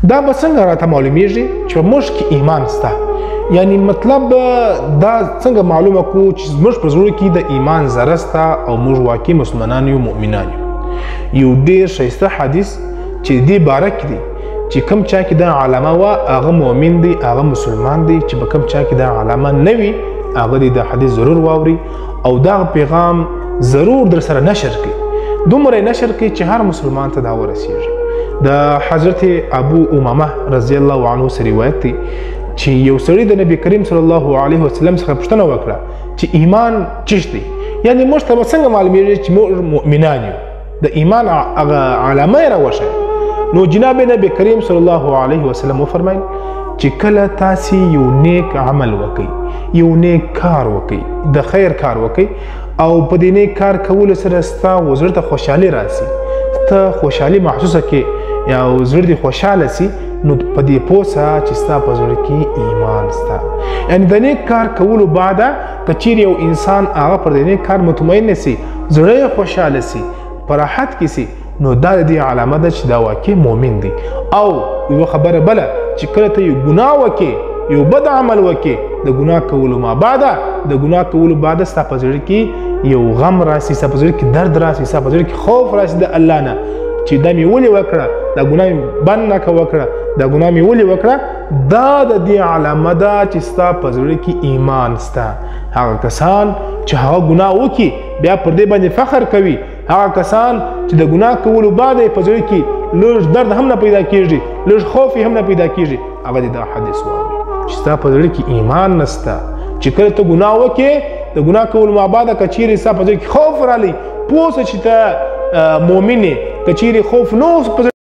دا به څنګه راته معلومیږي چې په موږ کې ایمان سته؟ یعنی مطلب دا څنګه معلومه کو چې زموږ په زړه کې د ایمان ذره سته او موږ واقعي مسلمانان یو، مؤمنان یو. یو ډېر ښایسته حدیث چې دې باره کې دی چې کوم چا کې دا علامه وه هغه مؤمن دی، هغه مسلمان دی. چې په کوم چا کې دا علامه نه وي هغه دې دا حدیث ضرور واوري او دا پیغام ضرور در سره نشر کړي، دومره نشر کړي چې هر مسلمان ته دا ورسیږي. د حضرت ابو امامه رضی الله عنه سره روایت دی چې یو سړی د نبی کریم صلی الله علیه وسلم څخه پوښتنه وکړه چې ایمان څه دی؟ یعنی موږ ته څنګه معلومیږي چې موږ مؤمنان یو؟ د ایمان هغه علامه یې راوښیه. نو جناب نبی کریم صلی الله علیه وسلم وفرمایل چې کله تاسې یو نیک عمل وکئ، یو نیک کار وکئ، د خیر کار وکئ او په دې نیک کار کولو سره ستا زړه ته خوشحالي راسي، ته خوشحالي محسوسه کړې یا زړه دې خوشحاله سي، نو په دې پوه سه چې ستا په زړه کې ایمان سته. یعنی د نیک کار کولو بعده که چیرې یو انسان هغه پر دې نیک کار مطمئن سي، زړه یې خوشحاله سي، په راحت کې سي، نو دا د دې علامه ده چې دا واقع مؤمن دی. او یوه خبره بله چې کله ته یو ګناه وکې، یو بد عمل وکې، د ګناه کولو ما بعده د ګناه کولو بعده ستا په زړه کې یو غم راسي، ستا په زړه کې درد راسي، ستا په زړه کې خوف راسي د الله نه چې دا مې ولې وکړه، دا ګناه مې بند نه وکړه، دا ګناه مې ولې وکړه. دا د دې علامه ده چې ستا په زړه کې ایمان سته. هغه کسان چې هغه ګناه وکړي بیا پر دې باندې فخر کوي، هغه کسان چې د ګناه کولو بعد په زړه کې لږ درد هم نه پیدا کېږي، لږ خوف هم نه پیدا کېږي، هغه دې دا حدیث واوري چې ستا په زړه کې ایمان نسته. چې کله ته ګناه وکړې د ګناه کولو ما بعد که چیرې ستا په زړه کې خوف رالی، پوه سه چې ته مؤمن یې. که چیرې خوف نه